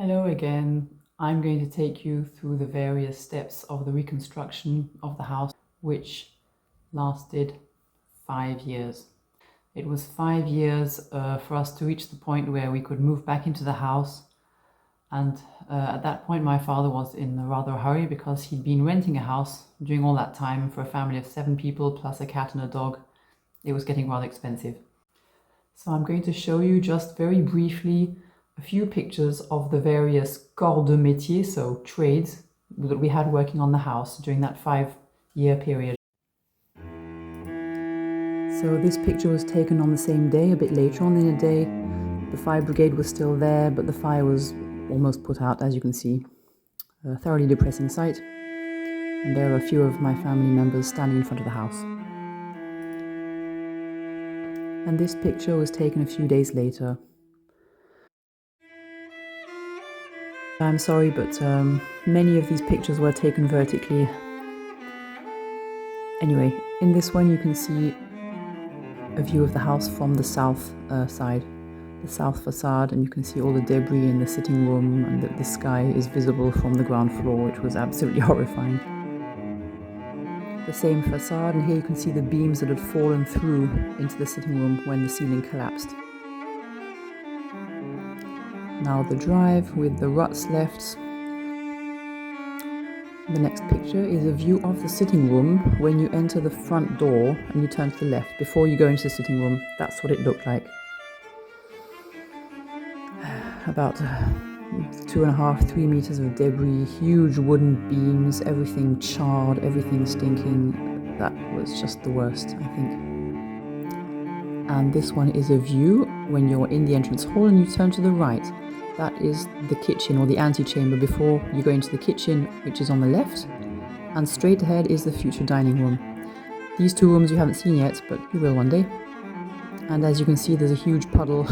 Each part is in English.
Hello again. I'm going to take you through the various steps of the reconstruction of the house, which lasted 5 years. It was 5 years for us to reach the point where we could move back into the house. And at that point, my father was in a rather hurry because he'd been renting a house during all that time for a family of 7 people plus a cat and a dog. It was getting rather expensive. So I'm going to show you just very briefly a few pictures of the various corps de métier, so trades, that we had working on the house during that 5-year period. So this picture was taken on the same day, a bit later on in the day. The fire brigade was still there, but the fire was almost put out, as you can see. A thoroughly depressing sight. And there are a few of my family members standing in front of the house. And this picture was taken a few days later. I'm sorry, but many of these pictures were taken vertically. Anyway, in this one you can see a view of the house from the south side, the south facade, and you can see all the debris in the sitting room, and the sky is visible from the ground floor, which was absolutely horrifying. The same facade, and here you can see the beams that had fallen through into the sitting room when the ceiling collapsed. Now the drive with the ruts left. The next picture is a view of the sitting room when you enter the front door and you turn to the left before you go into the sitting room. That's what it looked like. About 2.5–3 meters of debris, huge wooden beams, everything charred, everything stinking. That was just the worst, I think. And this one is a view when you're in the entrance hall and you turn to the right. That is the kitchen, or the antechamber, before you go into the kitchen, which is on the left, and straight ahead is the future dining room. These 2 rooms you haven't seen yet, but you will one day. And as you can see, there's a huge puddle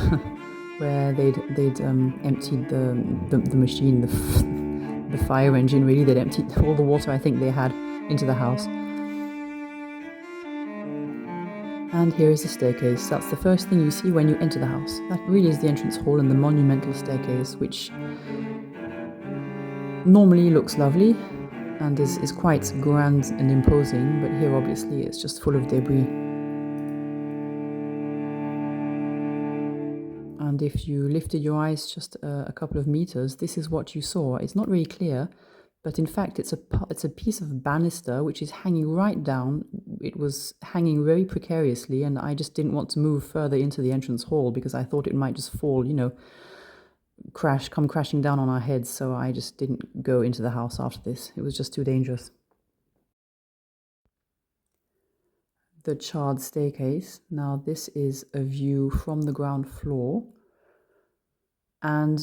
where they'd emptied the machine, the fire engine, really. They'd emptied all the water I think they had into the house. And here is the staircase. That's the first thing you see when you enter the house. That really is the entrance hall and the monumental staircase, which normally looks lovely and is quite grand and imposing, but here obviously it's just full of debris. And if you lifted your eyes just a couple of meters, this is what you saw. It's not really clear, but in fact it's a piece of banister which is hanging right down. It was hanging very precariously, and I just didn't want to move further into the entrance hall because I thought it might just fall, come crashing down on our heads, so I just didn't go into the house after this. It was just too dangerous. The charred staircase. Now this is a view from the ground floor, and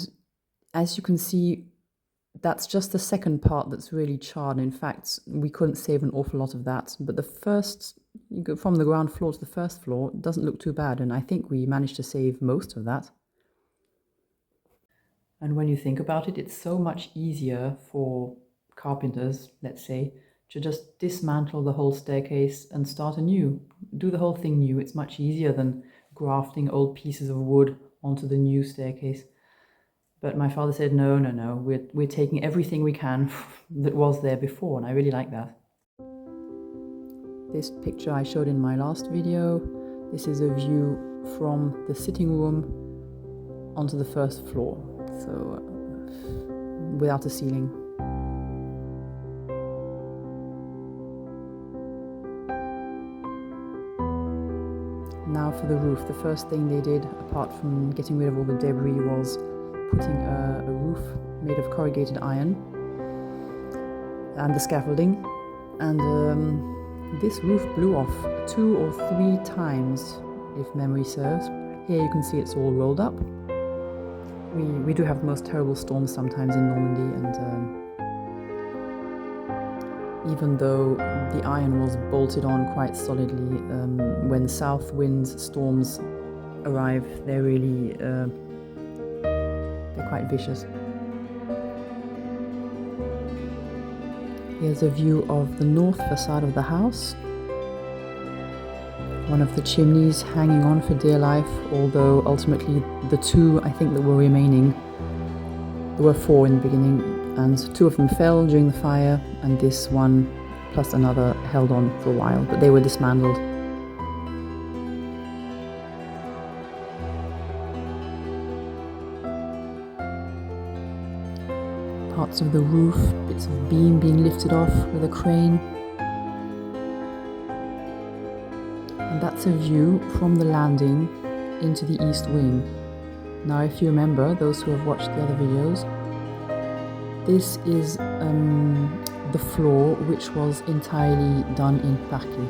as you can see, that's just the second part that's really charred. In fact, we couldn't save an awful lot of that, but the first, you go from the ground floor to the first floor, doesn't look too bad, and I think we managed to save most of that. And when you think about it, it's so much easier for carpenters, let's say, to just dismantle the whole staircase and start anew. Do the whole thing new. It's much easier than grafting old pieces of wood onto the new staircase. But my father said, no, we're taking everything we can that was there before, and I really like that. This picture I showed in my last video. This is a view from the sitting room onto the first floor, so without a ceiling. Now for the roof. The first thing they did, apart from getting rid of all the debris, was putting a roof made of corrugated iron and the scaffolding, and this roof blew off 2 or 3 times, if memory serves. Here you can see it's all rolled up. We do have the most terrible storms sometimes in Normandy, and even though the iron was bolted on quite solidly, when south winds storms arrive, they're really they're quite vicious. Here's a view of the north facade of the house. One of the chimneys hanging on for dear life, although ultimately the 2, I think, that were remaining There were 4 in the beginning, and 2 of them fell during the fire, and this one plus another held on for a while, but they were dismantled. Parts of the roof, bits of beam being lifted off with a crane. And that's a view from the landing into the east wing. Now, if you remember, those who have watched the other videos, this is the floor which was entirely done in parquet.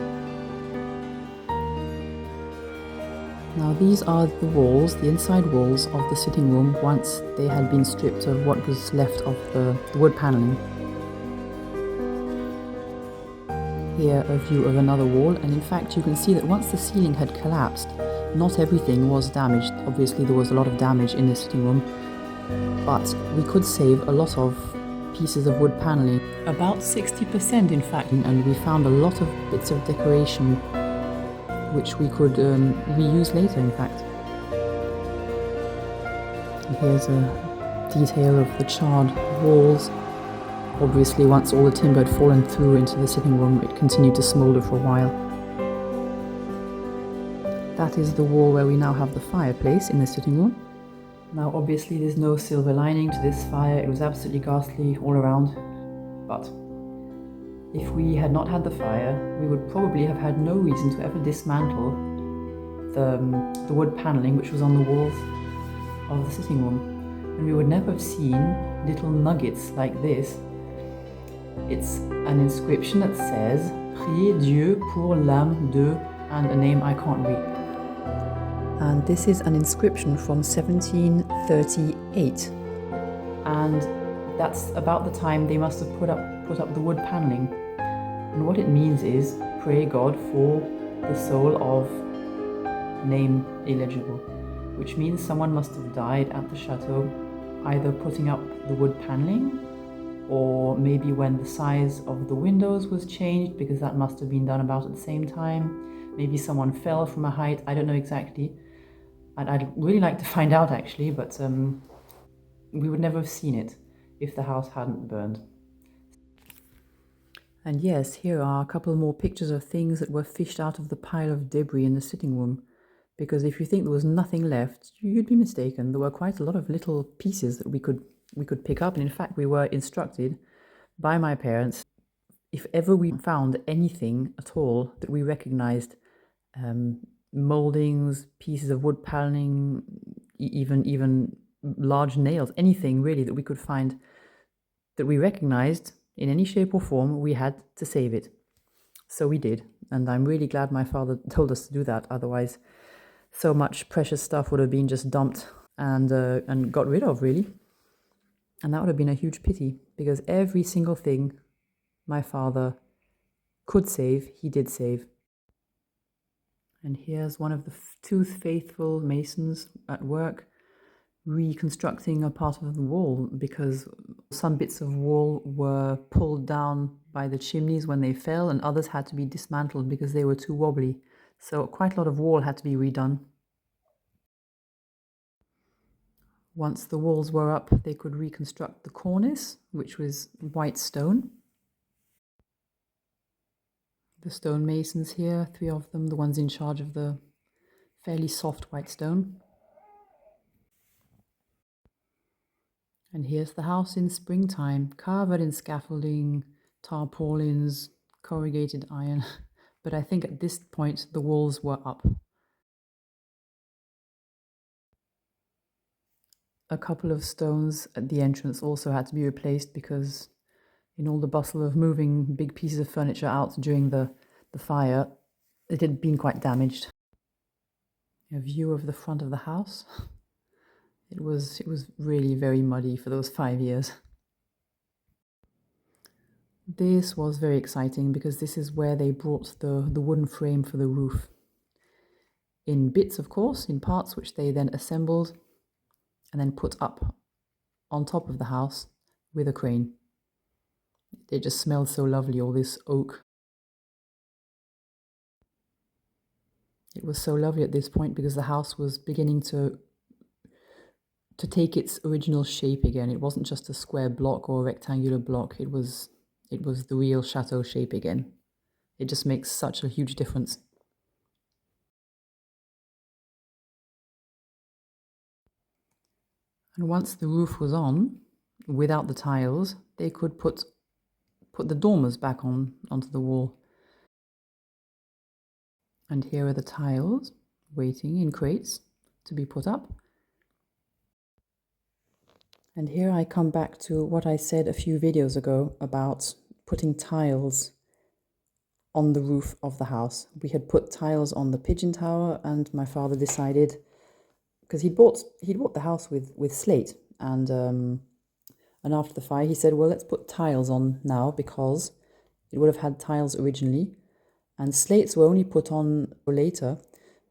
Now these are the walls, the inside walls of the sitting room once they had been stripped of what was left of the wood panelling. Here a view of another wall, and in fact you can see that once the ceiling had collapsed, not everything was damaged. Obviously there was a lot of damage in the sitting room, but we could save a lot of pieces of wood panelling, about 60% in fact, and we found a lot of bits of decoration which we could reuse later in fact. And here's a detail of the charred walls. Obviously once all the timber had fallen through into the sitting room, it continued to smoulder for a while. That is the wall where we now have the fireplace in the sitting room. Now obviously there's no silver lining to this fire, it was absolutely ghastly all around, but if we had not had the fire, we would probably have had no reason to ever dismantle the wood panelling which was on the walls of the sitting room. And we would never have seen little nuggets like this. It's an inscription that says, Priez Dieu pour l'âme de, and a name I can't read. And this is an inscription from 1738. And that's about the time they must have put up the wood panelling. And what it means is, pray God for the soul of name illegible, which means someone must have died at the chateau, either putting up the wood panelling, or maybe when the size of the windows was changed, because that must have been done about at the same time. Maybe someone fell from a height, I don't know exactly. I'd really like to find out actually, but we would never have seen it if the house hadn't burned. And yes, here are a couple more pictures of things that were fished out of the pile of debris in the sitting room. Because if you think there was nothing left, you'd be mistaken. There were quite a lot of little pieces that we could pick up. And in fact, we were instructed by my parents, if ever we found anything at all that we recognized, moldings, pieces of wood paneling, even large nails, anything really that we could find that we recognized in any shape or form, we had to save it. So we did, and I'm really glad my father told us to do that. Otherwise, so much precious stuff would have been just dumped and got rid of, really. And that would have been a huge pity, because every single thing my father could save, he did save. And here's one of the two faithful masons at work reconstructing a part of the wall, because some bits of wall were pulled down by the chimneys when they fell, and others had to be dismantled because they were too wobbly. So quite a lot of wall had to be redone. Once the walls were up, they could reconstruct the cornice, which was white stone. The stonemasons here, 3 of them, the ones in charge of the fairly soft white stone. And here's the house in springtime, covered in scaffolding, tarpaulins, corrugated iron. But I think at this point the walls were up. A couple of stones at the entrance also had to be replaced because in all the bustle of moving big pieces of furniture out during the fire, it had been quite damaged. A view of the front of the house. It was really very muddy for those 5 years. This was very exciting because this is where they brought the wooden frame for the roof. In bits, of course, in parts which they then assembled and then put up on top of the house with a crane. It just smelled so lovely, all this oak. It was so lovely at this point because the house was beginning to to take its original shape again. It wasn't just a square block or a rectangular block. It was the real chateau shape again. It just makes such a huge difference. And once the roof was on, without the tiles, they could put the dormers back onto the wall. And here are the tiles waiting in crates to be put up. And here I come back to what I said a few videos ago about putting tiles on the roof of the house. We had put tiles on the pigeon tower, and my father decided, because he'd bought the house with slate, and after the fire he said, well, let's put tiles on now, because it would have had tiles originally, and slates were only put on later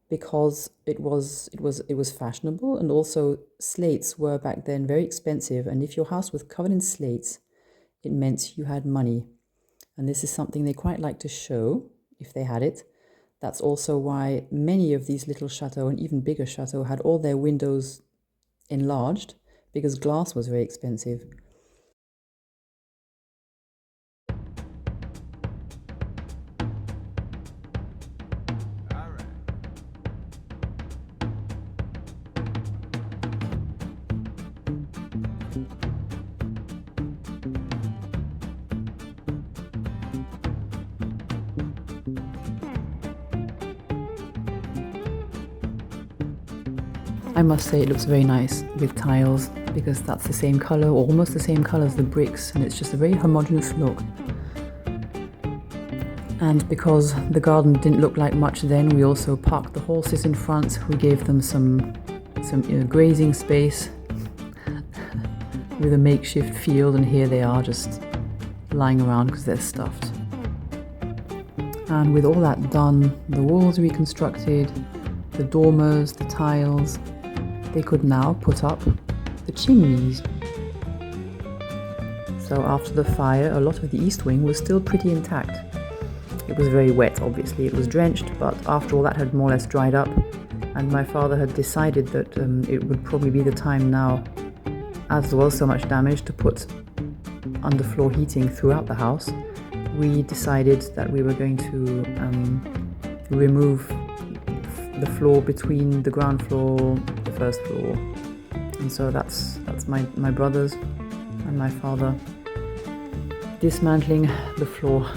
because it was fashionable, and also slates were back then very expensive, and if your house was covered in slates, it meant you had money. And this is something they quite like to show if they had it. That's also why many of these little chateaux and even bigger chateaux had all their windows enlarged, because glass was very expensive. I must say it looks very nice with tiles, because that's the same colour, or almost the same colour as the bricks, and it's just a very homogeneous look. And because the garden didn't look like much then, we also parked the horses in front. We gave them some grazing space with a makeshift field, and here they are just lying around because they're stuffed. And with all that done, the walls reconstructed, the dormers, the tiles, they could now put up the chimneys. So after the fire, a lot of the east wing was still pretty intact. It was very wet, obviously, it was drenched, but after all that had more or less dried up, and my father had decided that it would probably be the time now, as there was so much damage, to put underfloor heating throughout the house. We decided that we were going to remove the floor between the ground floor, the first floor, and so that's my brothers and my father dismantling the floor.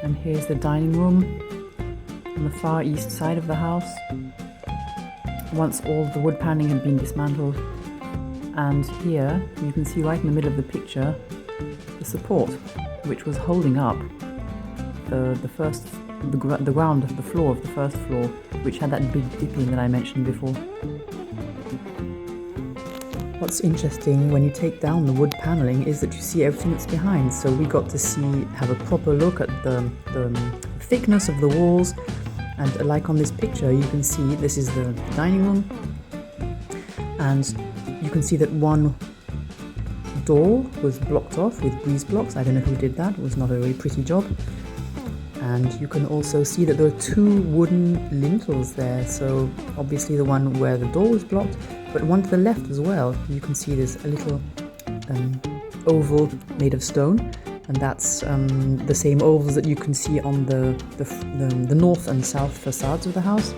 And here's the dining room on the far east side of the house, once all the wood paneling had been dismantled. And here you can see right in the middle of the picture the support which was holding up the ground of the floor of the first floor, which had that big dipping that I mentioned before. What's interesting when you take down the wood paneling is that you see everything that's behind. So we got to have a proper look at the thickness of the walls, and like on this picture you can see this is the dining room, and you can see that one door was blocked off with grease blocks. I don't know who did that, it was not a very pretty job. And you can also see that there are two wooden lintels there, so obviously the one where the door was blocked, but one to the left as well. You can see there's a little oval made of stone, and that's the same ovals that you can see on the north and south facades of the house.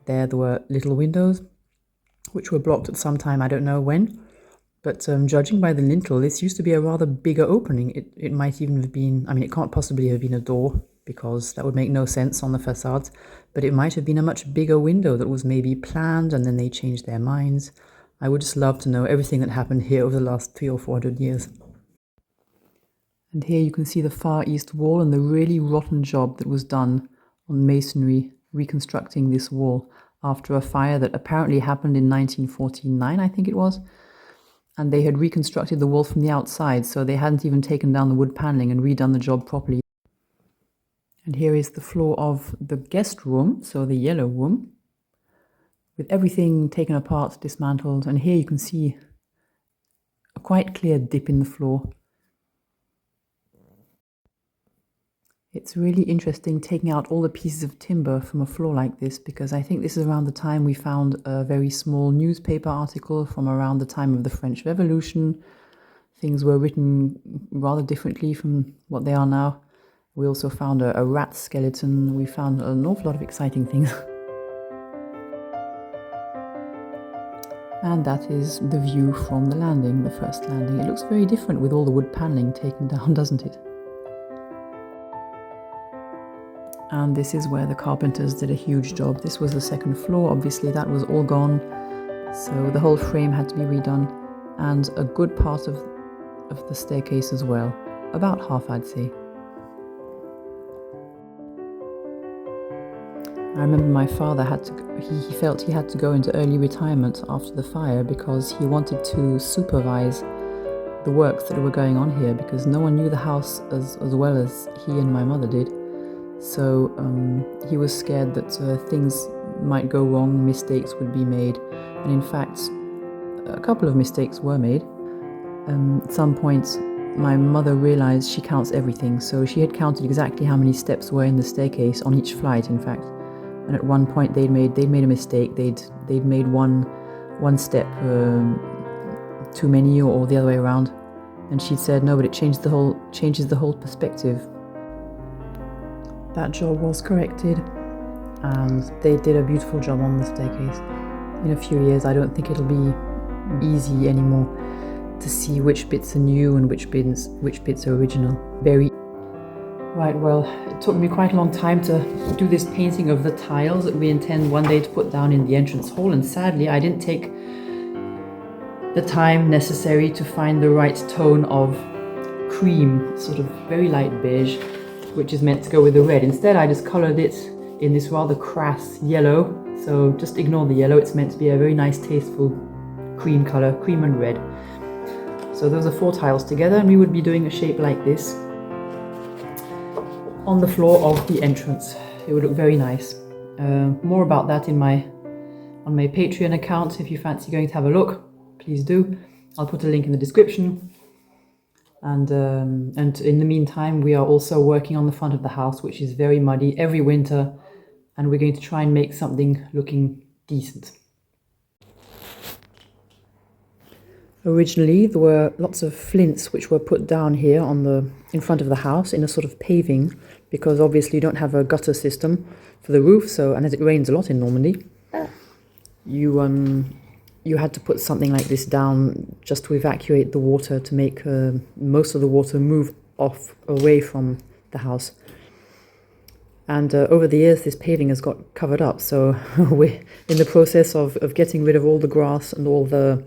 There were little windows which were blocked at some time, I don't know when. But judging by the lintel, this used to be a rather bigger opening. It might even have been, I mean, it can't possibly have been a door, because that would make no sense on the facades, but it might have been a much bigger window that was maybe planned and then they changed their minds. I would just love to know everything that happened here over the last 300 or 400 years. And here you can see the far east wall and the really rotten job that was done on masonry, reconstructing this wall after a fire that apparently happened in 1949, I think it was. And they had reconstructed the wall from the outside, so they hadn't even taken down the wood paneling and redone the job properly. And here is the floor of the guest room, so the yellow room, with everything taken apart, dismantled. And here you can see a quite clear dip in the floor. It's really interesting taking out all the pieces of timber from a floor like this, because I think this is around the time we found a very small newspaper article from around the time of the French Revolution. Things were written rather differently from what they are now. We also found a rat skeleton. We found an awful lot of exciting things. And that is the view from the landing, the first landing. It looks very different with all the wood paneling taken down, doesn't it? And this is where the carpenters did a huge job. This was the second floor, obviously that was all gone. So the whole frame had to be redone, and a good part of the staircase as well. About half, I'd say. I remember my father he felt he had to go into early retirement after the fire because he wanted to supervise the works that were going on here, because no one knew the house as well as he and my mother did. So he was scared that things might go wrong, mistakes would be made, and in fact a couple of mistakes were made. At some point my mother realized she counts everything, so she had counted exactly how many steps were in the staircase on each flight, in fact. And at one point they'd made a mistake. They'd made one step too many, or the other way around. And she'd said, no, but it changes the whole perspective. That job was corrected, and they did a beautiful job on the staircase. In a few years, I don't think it'll be easy anymore to see which bits are new and which bits are original. Right, well, it took me quite a long time to do this painting of the tiles that we intend one day to put down in the entrance hall, and sadly I didn't take the time necessary to find the right tone of cream, sort of very light beige, which is meant to go with the red. Instead I just coloured it in this rather crass yellow, so just ignore the yellow. It's meant to be a very nice tasteful cream colour, cream and red. So those are 4 tiles together, and we would be doing a shape like this on the floor of the entrance. It would look very nice. More about that on my Patreon account. If you fancy going to have a look, please do. I'll put a link in the description. And in the meantime, we are also working on the front of the house, which is very muddy every winter, and we're going to try and make something looking decent. Originally, there were lots of flints which were put down here in front of the house in a sort of paving, because obviously you don't have a gutter system for the roof. So, and as it rains a lot in Normandy, you had to put something like this down just to evacuate the water, to make most of the water move away from the house. And over the years, this paving has got covered up. So we're in the process of getting rid of all the grass and all the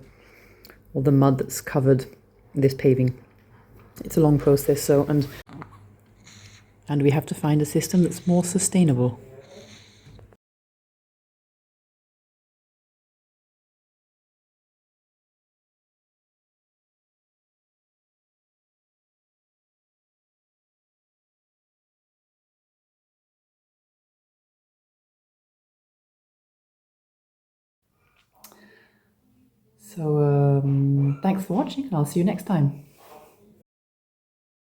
mud that's covered this paving. It's a long process, so and we have to find a system that's more sustainable. So thanks for watching, and I'll see you next time.